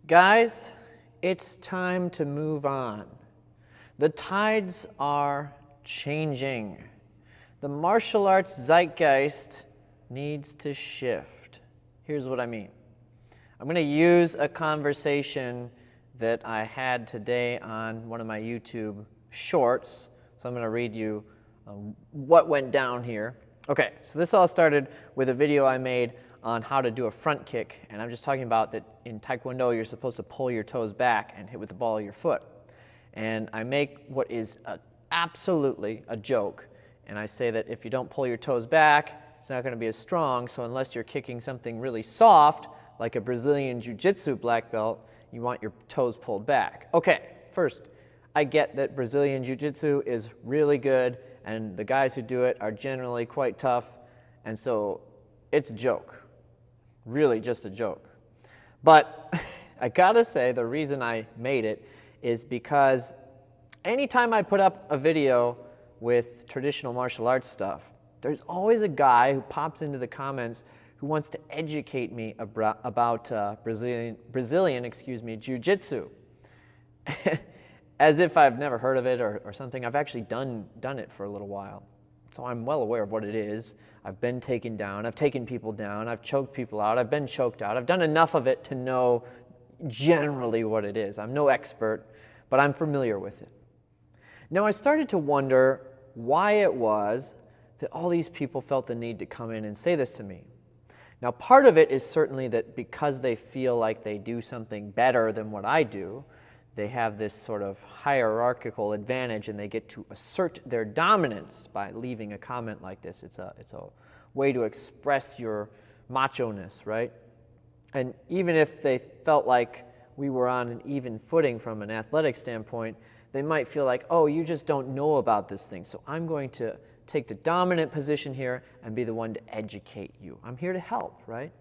Guys, it's time to move on. The tides are changing. The martial arts zeitgeist needs to shift. Here's what I mean. I'm going to use a conversation that I had today on one of my YouTube shorts. So I'm going to read you what went down here. Okay, so this all started with a video I made on how to do a front kick, and I'm just talking about that in Taekwondo you're supposed to pull your toes back and hit with the ball of your foot. And I make what is absolutely a joke, and I say that if you don't pull your toes back, it's not going to be as strong, so unless you're kicking something really soft, like a Brazilian Jiu-Jitsu black belt, you want your toes pulled back. Okay, first, I get that Brazilian Jiu-Jitsu is really good, and the guys who do it are generally quite tough, and so it's a joke. Really just a joke. But I gotta say, the reason I made it is because anytime I put up a video with traditional martial arts stuff, there's always a guy who pops into the comments who wants to educate me about Brazilian Jiu-Jitsu. As if I've never heard of it or something. I've actually done it for a little while. So I'm well aware of what it is. I've been taken down, I've taken people down, I've choked people out, I've been choked out. I've done enough of it to know generally what it is. I'm no expert, but I'm familiar with it. Now I started to wonder why it was that all these people felt the need to come in and say this to me. Now part of it is certainly that because they feel like they do something better than what I do, they have this sort of hierarchical advantage and they get to assert their dominance by leaving a comment like this. It's a way to express your macho-ness, right? And even if they felt like we were on an even footing from an athletic standpoint, they might feel like, oh, you just don't know about this thing, so I'm going to take the dominant position here and be the one to educate you. I'm here to help, right?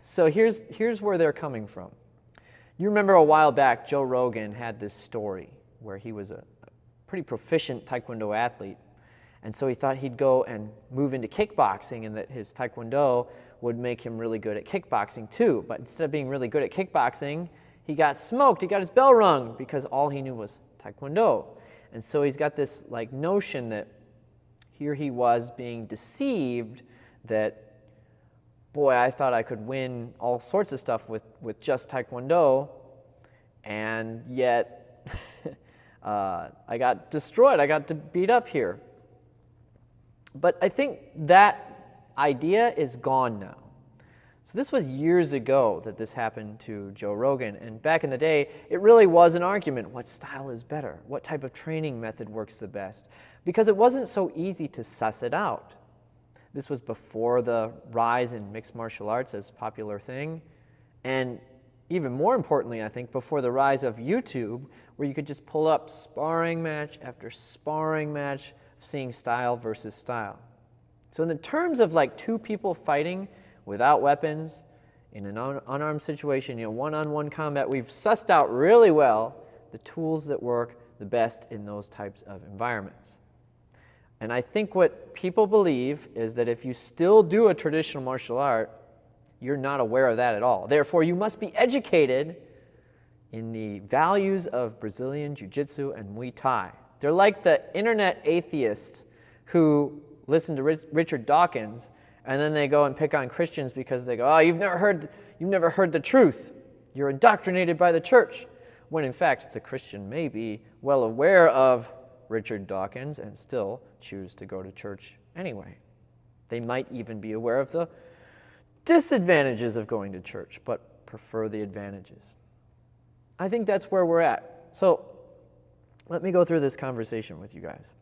So here's where they're coming from. You remember a while back, Joe Rogan had this story where he was a pretty proficient Taekwondo athlete. And so he thought he'd go and move into kickboxing and that his Taekwondo would make him really good at kickboxing too. But instead of being really good at kickboxing, he got smoked, he got his bell rung because all he knew was Taekwondo. And so he's got this like notion that here he was being deceived that, boy, I thought I could win all sorts of stuff with just Taekwondo, and yet I got destroyed. I got beat up here. But I think that idea is gone now. So this was years ago that this happened to Joe Rogan, and back in the day, it really was an argument. What style is better? What type of training method works the best? Because it wasn't so easy to suss it out. This was before the rise in mixed martial arts as a popular thing. And even more importantly, I think, before the rise of YouTube, where you could just pull up sparring match after sparring match, seeing style versus style. So in the terms of like two people fighting without weapons, in an unarmed situation, one-on-one combat, we've sussed out really well the tools that work the best in those types of environments. And I think what people believe is that if you still do a traditional martial art, you're not aware of that at all. Therefore, you must be educated in the values of Brazilian Jiu-Jitsu and Muay Thai. They're like the internet atheists who listen to Richard Dawkins, and then they go and pick on Christians because they go, oh, you've never heard the truth. You're indoctrinated by the church. When in fact, the Christian may be well aware of Richard Dawkins and still choose to go to church anyway. They might even be aware of the disadvantages of going to church, but prefer the advantages. I think that's where we're at. So let me go through this conversation with you guys.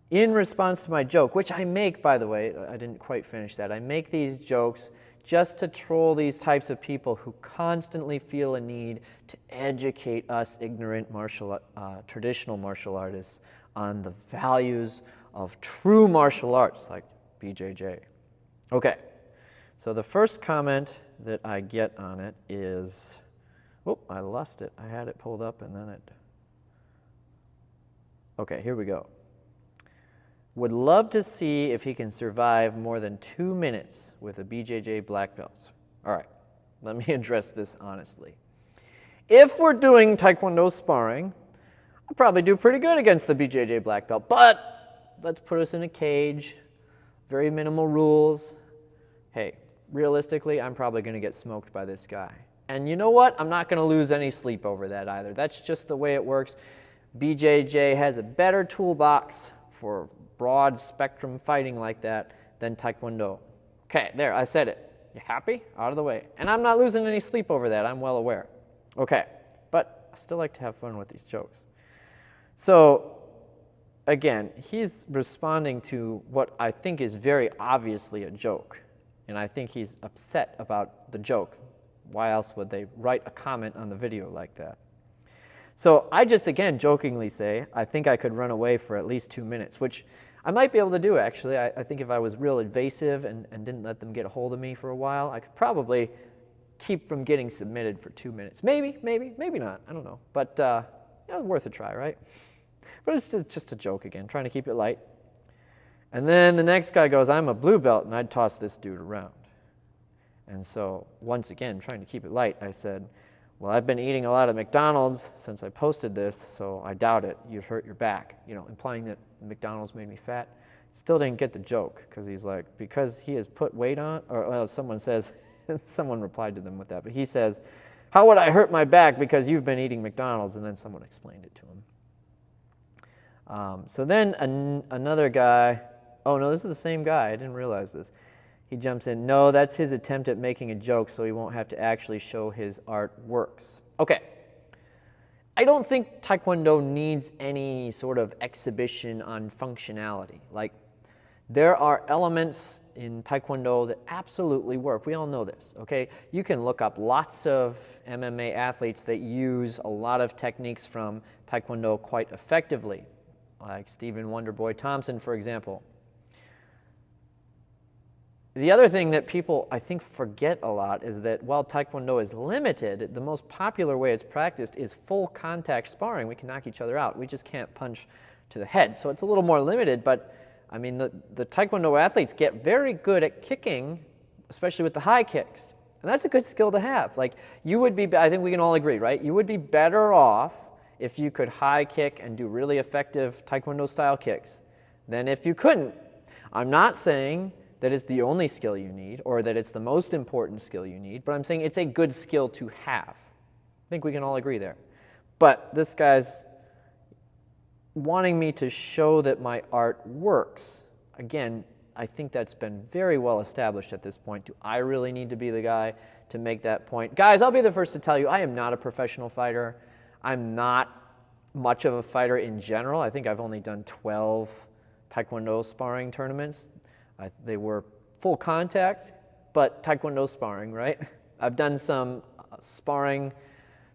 In response to my joke, which I make, by the way, I didn't quite finish that. I make these jokes just to troll these types of people who constantly feel a need to educate us ignorant traditional martial artists on the values of true martial arts like BJJ. Okay, so the first comment that I get on it is, oh, I lost it. I had it pulled up and then it, okay, here we go. Would love to see if he can survive more than 2 minutes with a BJJ black belt. All right. Let me address this honestly. If we're doing Taekwondo sparring, I'll probably do pretty good against the BJJ black belt, but let's put us in a cage, very minimal rules. Hey, realistically, I'm probably going to get smoked by this guy. And you know what? I'm not going to lose any sleep over that either. That's just the way it works. BJJ has a better toolbox for broad spectrum fighting like that than Taekwondo. Okay, there, I said it. You happy? Out of the way. And I'm not losing any sleep over that. I'm well aware. Okay, but I still like to have fun with these jokes. So, again, he's responding to what I think is very obviously a joke. And I think he's upset about the joke. Why else would they write a comment on the video like that? So I just, again, jokingly say, I think I could run away for at least 2 minutes, which I might be able to do, actually. I think if I was real evasive and didn't let them get a hold of me for a while, I could probably keep from getting submitted for 2 minutes. Maybe not. I don't know. But you know, worth a try, right? But it's just a joke again, trying to keep it light. And then the next guy goes, I'm a blue belt, and I'd toss this dude around. And so, once again, trying to keep it light, I said, well, I've been eating a lot of McDonald's since I posted this, so I doubt it. You'd hurt your back, you know, implying that McDonald's made me fat. Still didn't get the joke, because he's like, because he has put weight on, or well, someone says, someone replied to them with that, but he says, how would I hurt my back because you've been eating McDonald's? And then someone explained it to him. So then another guy, oh no, this is the same guy, I didn't realize this. He jumps in, no, that's his attempt at making a joke so he won't have to actually show his art works. Okay, I don't think Taekwondo needs any sort of exhibition on functionality. Like, there are elements in Taekwondo that absolutely work. We all know this, okay? You can look up lots of MMA athletes that use a lot of techniques from Taekwondo quite effectively, like Stephen Wonderboy Thompson, for example. The other thing that people, I think, forget a lot is that while Taekwondo is limited, the most popular way it's practiced is full contact sparring. We can knock each other out. We just can't punch to the head. So it's a little more limited, but I mean, the Taekwondo athletes get very good at kicking, especially with the high kicks. And that's a good skill to have. Like, you would be, I think we can all agree, right? You would be better off if you could high kick and do really effective Taekwondo style kicks than if you couldn't. I'm not saying that it's the only skill you need or that it's the most important skill you need, but I'm saying it's a good skill to have. I think we can all agree there. But this guy's wanting me to show that my art works. Again, I think that's been very well established at this point. Do I really need to be the guy to make that point? Guys, I'll be the first to tell you, I am not a professional fighter. I'm not much of a fighter in general. I think I've only done 12 Taekwondo sparring tournaments. They were full contact, but Taekwondo sparring, right? I've done some sparring,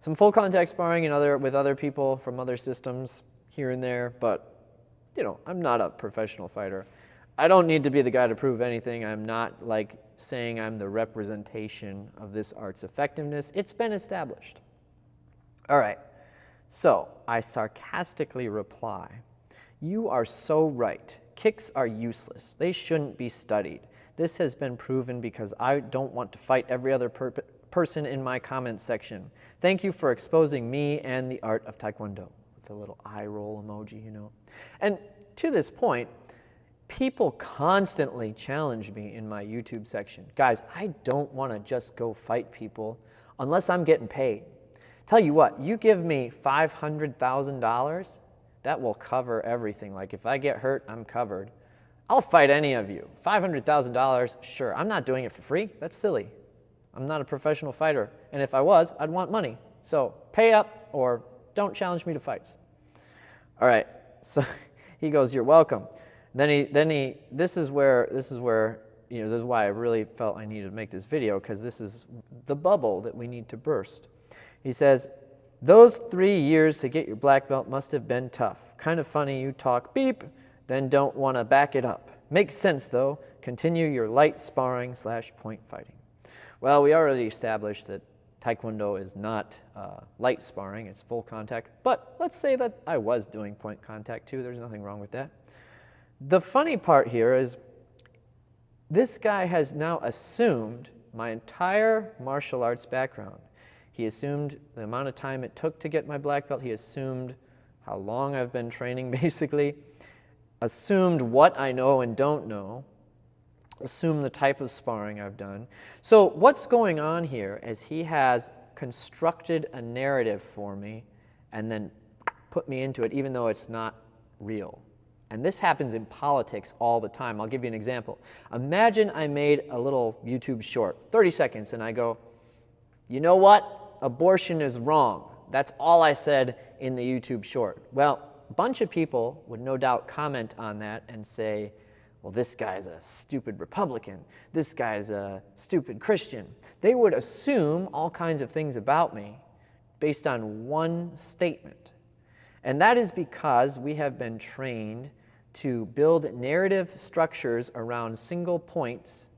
some full contact sparring with other people from other systems here and there, but you know, I'm not a professional fighter. I don't need to be the guy to prove anything. I'm not like saying I'm the representation of this art's effectiveness. It's been established. All right, so I sarcastically reply, you are so right. Kicks are useless. They shouldn't be studied. This has been proven because I don't want to fight every other person in my comments section. Thank you for exposing me and the art of Taekwondo. With a little eye roll emoji, you know. And to this point, people constantly challenge me in my YouTube section. Guys, I don't want to just go fight people unless I'm getting paid. Tell you what, you give me $500,000, that will cover everything. Like, if I get hurt, I'm covered. I'll fight any of you. $500,000, sure. I'm not doing it for free. That's silly. I'm not a professional fighter. And if I was, I'd want money. So pay up or don't challenge me to fights. All right. So he goes, you're welcome. This is where, you know, this is why I really felt I needed to make this video, because this is the bubble that we need to burst. He says, those 3 years to get your black belt must have been tough. Kind of funny you talk beep, then don't want to back it up. Makes sense though. Continue your light sparring / point fighting. Well, we already established that Taekwondo is not light sparring, it's full contact. But let's say that I was doing point contact too. There's nothing wrong with that. The funny part here is this guy has now assumed my entire martial arts background. He assumed the amount of time it took to get my black belt. He assumed how long I've been training, basically. Assumed what I know and don't know. Assumed the type of sparring I've done. So what's going on here is he has constructed a narrative for me and then put me into it, even though it's not real. And this happens in politics all the time. I'll give you an example. Imagine I made a little YouTube short, 30 seconds, and I go, you know what? Abortion is wrong. That's all I said in the YouTube short. Well, a bunch of people would no doubt comment on that and say, well, this guy's a stupid Republican. This guy's a stupid Christian. They would assume all kinds of things about me based on one statement. And that is because we have been trained to build narrative structures around single points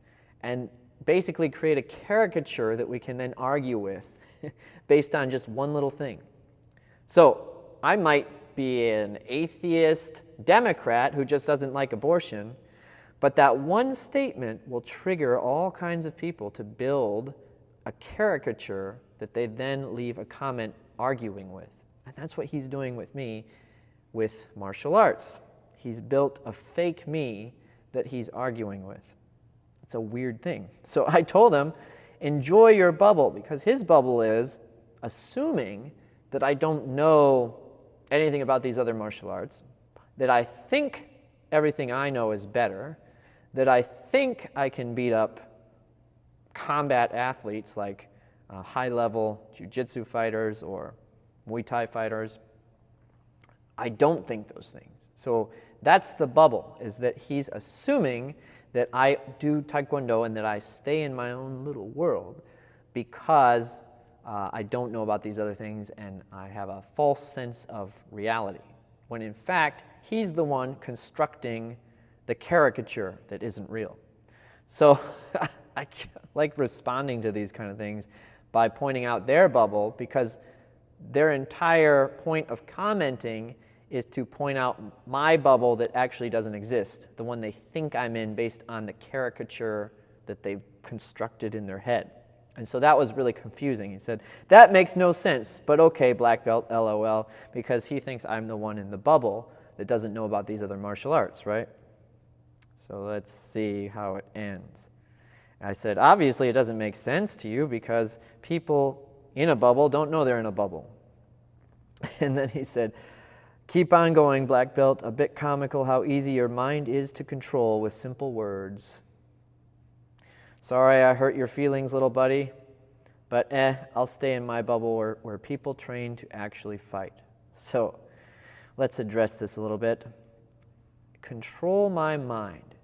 and basically create a caricature that we can then argue with based on just one little thing. So I might be an atheist Democrat who just doesn't like abortion, but that one statement will trigger all kinds of people to build a caricature that they then leave a comment arguing with. And that's what he's doing with me with martial arts. He's built a fake me that he's arguing with. It's a weird thing. So I told him, enjoy your bubble, because his bubble is assuming that I don't know anything about these other martial arts, that I think everything I know is better, that I think I can beat up combat athletes like high-level jiu-jitsu fighters or Muay Thai fighters. I don't think those things. So that's the bubble, is that he's assuming that I do Taekwondo and that I stay in my own little world because I don't know about these other things and I have a false sense of reality. When in fact, he's the one constructing the caricature that isn't real. So I like responding to these kind of things by pointing out their bubble, because their entire point of commenting is to point out my bubble that actually doesn't exist, the one they think I'm in based on the caricature that they've constructed in their head. And so that was really confusing. He said, that makes no sense, but okay, black belt, LOL, because he thinks I'm the one in the bubble that doesn't know about these other martial arts, right? So let's see how it ends. I said, obviously it doesn't make sense to you because people in a bubble don't know they're in a bubble. And then he said, keep on going, black belt. A bit comical how easy your mind is to control with simple words. Sorry I hurt your feelings, little buddy, but I'll stay in my bubble where people train to actually fight. So let's address this a little bit. Control my mind.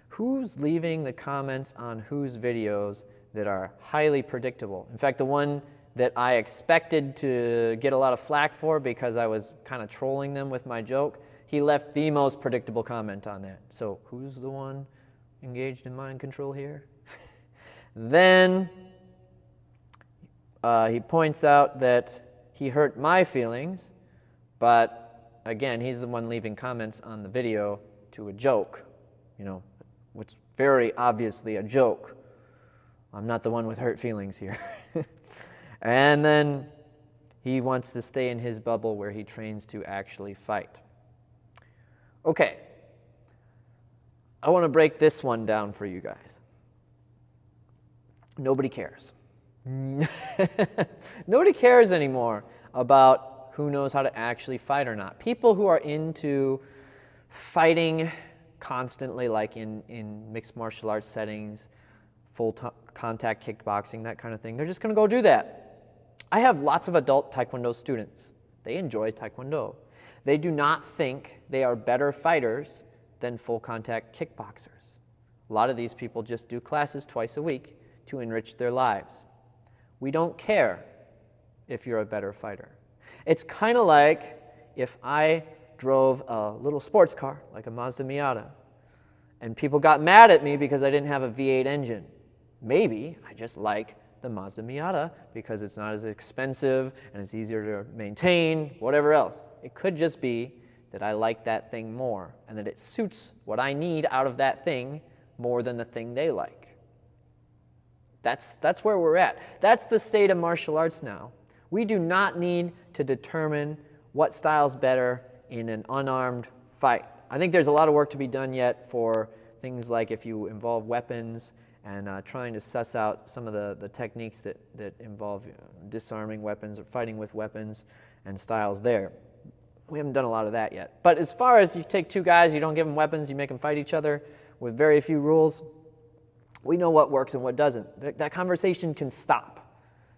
Who's leaving the comments on whose videos that are highly predictable? In fact, the one that I expected to get a lot of flack for because I was kind of trolling them with my joke, he left the most predictable comment on that. So who's the one engaged in mind control here? Then he points out that he hurt my feelings, but again, he's the one leaving comments on the video to a joke, which is very obviously a joke. I'm not the one with hurt feelings here. And then he wants to stay in his bubble where he trains to actually fight. Okay, I want to break this one down for you guys. Nobody cares. Nobody cares anymore about who knows how to actually fight or not. People who are into fighting constantly, like in mixed martial arts settings, full contact kickboxing, that kind of thing, they're just going to go do that. I have lots of adult Taekwondo students. They enjoy Taekwondo. They do not think they are better fighters than full contact kickboxers. A lot of these people just do classes twice a week to enrich their lives. We don't care if you're a better fighter. It's kind of like if I drove a little sports car, like a Mazda Miata, and people got mad at me because I didn't have a V8 engine. Maybe I just like the Mazda Miata because it's not as expensive and it's easier to maintain, whatever else. It could just be that I like that thing more and that it suits what I need out of that thing more than the thing they like. That's where we're at. That's the state of martial arts now. We do not need to determine what style's better in an unarmed fight. I think there's a lot of work to be done yet for things like if you involve weapons and trying to suss out some of the techniques that involve disarming weapons or fighting with weapons and styles there. We haven't done a lot of that yet. But as far as you take two guys, you don't give them weapons, you make them fight each other with very few rules, we know what works and what doesn't. That conversation can stop.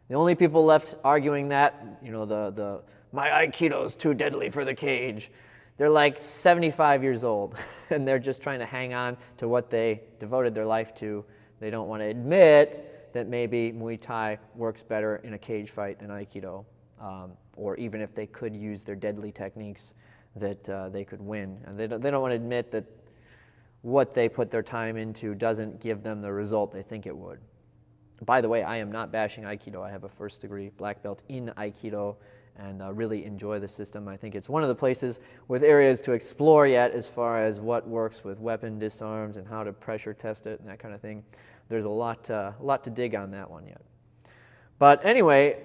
The only people left arguing that, you know, my Aikido's too deadly for the cage, they're like 75 years old, and they're just trying to hang on to what they devoted their life to. They don't want to admit that maybe Muay Thai works better in a cage fight than Aikido, or even if they could use their deadly techniques, that they could win. And they don't want to admit that what they put their time into doesn't give them the result they think it would. By the way, I am not bashing Aikido. I have a first degree black belt in Aikido and really enjoy the system. I think it's one of the places with areas to explore yet as far as what works with weapon disarms and how to pressure test it and that kind of thing. There's a lot to dig on that one yet. But anyway,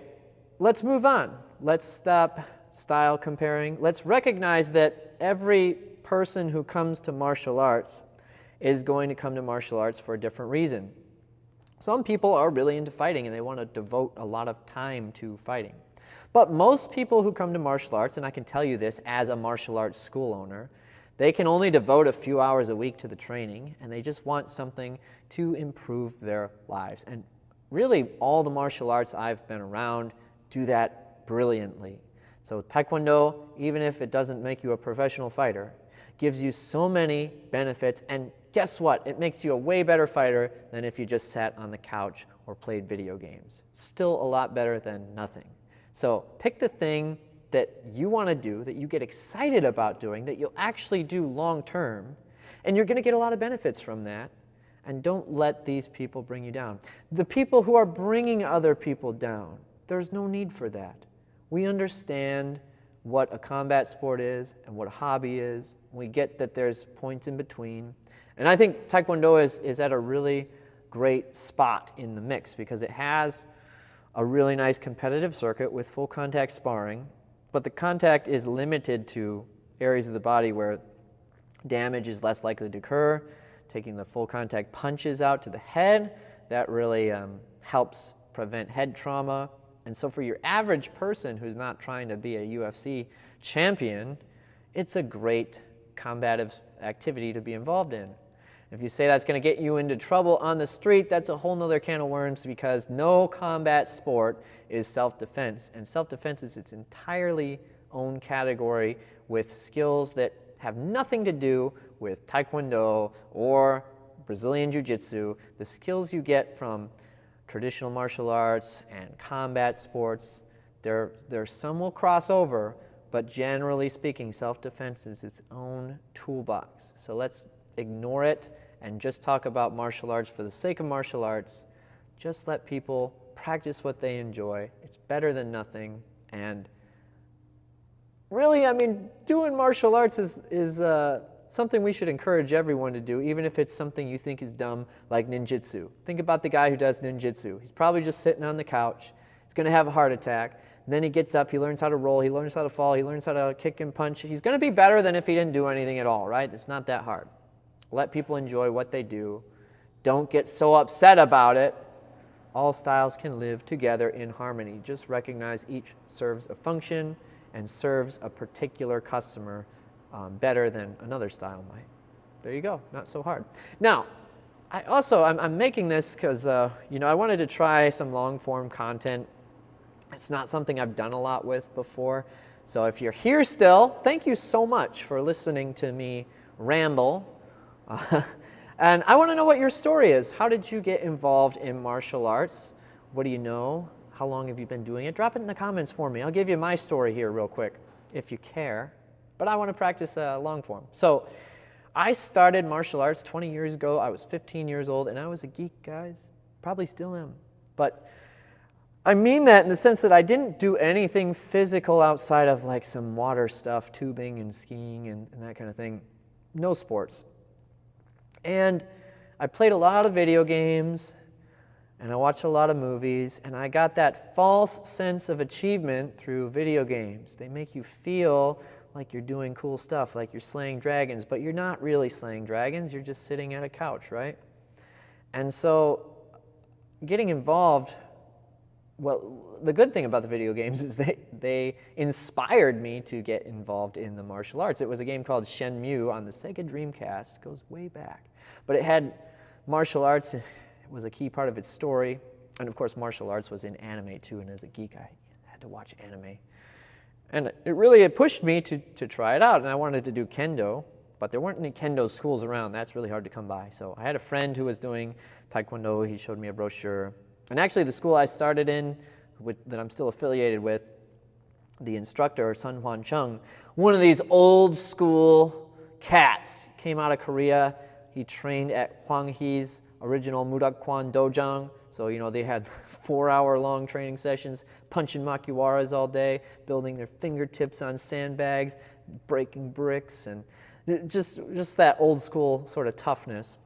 let's move on. Let's stop style comparing. Let's recognize that every person who comes to martial arts is going to come to martial arts for a different reason. Some people are really into fighting and they want to devote a lot of time to fighting. But most people who come to martial arts, and I can tell you this as a martial arts school owner, they can only devote a few hours a week to the training, and they just want something to improve their lives. And really, all the martial arts I've been around do that brilliantly. So Taekwondo, even if it doesn't make you a professional fighter, gives you so many benefits, and guess what? It makes you a way better fighter than if you just sat on the couch or played video games. Still a lot better than nothing. So pick the thing that you want to do, that you get excited about doing, that you'll actually do long term, and you're going to get a lot of benefits from that. And don't let these people bring you down. The people who are bringing other people down, there's no need for that. We understand what a combat sport is and what a hobby is. We get that there's points in between. And I think Taekwondo is at a really great spot in the mix because it has a really nice competitive circuit with full contact sparring, but the contact is limited to areas of the body where damage is less likely to occur. Taking the full contact punches out to the head, that really helps prevent head trauma. And so for your average person who's not trying to be a UFC champion, it's a great combative activity to be involved in. If you say that's going to get you into trouble on the street, that's a whole nother can of worms because no combat sport is self-defense. And self-defense is its entirely own category with skills that have nothing to do with Taekwondo or Brazilian Jiu-Jitsu. The skills you get from traditional martial arts and combat sports, some will cross over, but generally speaking, self-defense is its own toolbox. So let's ignore it and just talk about martial arts for the sake of martial arts. Just let people practice what they enjoy. It's better than nothing. And really, I mean, doing martial arts is something we should encourage everyone to do, even if it's something you think is dumb, like ninjutsu. Think about the guy who does ninjutsu. He's probably just sitting on the couch. He's going to have a heart attack. And then he gets up, he learns how to roll, he learns how to fall, he learns how to kick and punch. He's going to be better than if he didn't do anything at all, right? It's not that hard. Let people enjoy what they do. Don't get so upset about it. All styles can live together in harmony. Just recognize each serves a function and serves a particular customer better than another style might. There you go, not so hard. Now, I'm making this because I wanted to try some long form content. It's not something I've done a lot with before. So if you're here still, thank you so much for listening to me ramble. And I want to know what your story is. How did you get involved in martial arts? What do you know? How long have you been doing it? Drop it in the comments for me. I'll give you my story here real quick, if you care. But I want to practice long form. So I started martial arts 20 years ago. I was 15 years old, and I was a geek, guys. Probably still am. But I mean that in the sense that I didn't do anything physical outside of like some water stuff, tubing and skiing and that kind of thing. No sports. And I played a lot of video games, and I watched a lot of movies, and I got that false sense of achievement through video games. They make you feel like you're doing cool stuff, like you're slaying dragons, but you're not really slaying dragons, you're just sitting at a couch, right? And so getting involved, well, the good thing about the video games is they inspired me to get involved in the martial arts. It was a game called Shenmue on the Sega Dreamcast. It goes way back. But it had martial arts. It was a key part of its story. And of course, martial arts was in anime too. And as a geek, I had to watch anime. And it pushed me to try it out. And I wanted to do kendo. But there weren't any kendo schools around. That's really hard to come by. So I had a friend who was doing Taekwondo. He showed me a brochure. And actually, the school I started in, that I'm still affiliated with, the instructor, Sun Hwan Chung, one of these old school cats, came out of Korea. He trained at Hwang Hee's original Mudakwon Dojang. So, you know, they had 4-hour-long training sessions, punching makiwaras all day, building their fingertips on sandbags, breaking bricks, and just that old school sort of toughness.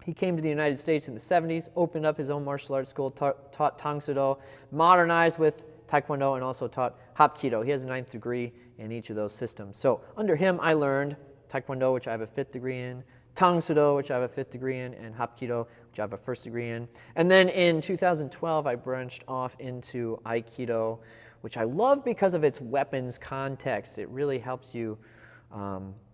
He came to the United States in the 70s, opened up his own martial arts school, taught Tang Soo Do, modernized with Taekwondo, and also taught Hapkido. He has a 9th degree in each of those systems. So under him, I learned Taekwondo, which I have a 5th degree in, Tang Soo Do, which I have a 5th degree in, and Hapkido, which I have a 1st degree in. And then in 2012, I branched off into Aikido, which I love because of its weapons context. It really helps you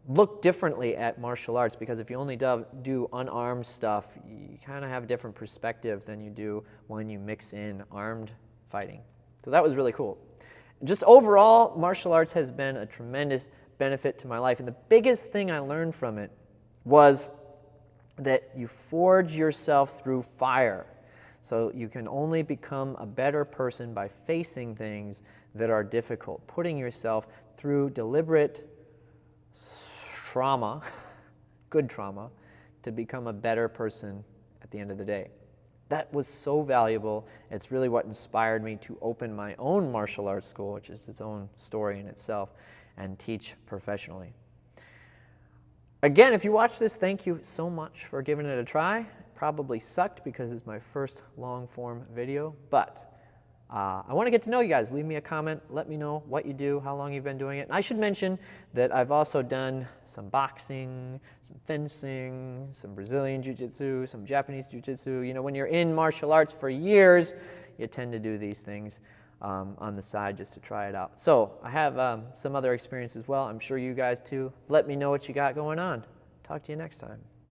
look differently at martial arts, because if you only do unarmed stuff, you kind of have a different perspective than you do when you mix in armed fighting. So that was really cool. Just overall, martial arts has been a tremendous benefit to my life, and the biggest thing I learned from it was that you forge yourself through fire. So you can only become a better person by facing things that are difficult, putting yourself through deliberate trauma, good trauma, to become a better person at the end of the day. That was so valuable. It's really what inspired me to open my own martial arts school, which is its own story in itself, and teach professionally. Again, if you watch this, thank you so much for giving it a try. Probably sucked because it's my first long-form video, but I want to get to know you guys. Leave me a comment. Let me know what you do, how long you've been doing it. And I should mention that I've also done some boxing, some fencing, some Brazilian Jiu-Jitsu, some Japanese Jiu-Jitsu. You know, when you're in martial arts for years, you tend to do these things on the side just to try it out. So I have some other experience as well. I'm sure you guys too. Let me know what you got going on. Talk to you next time.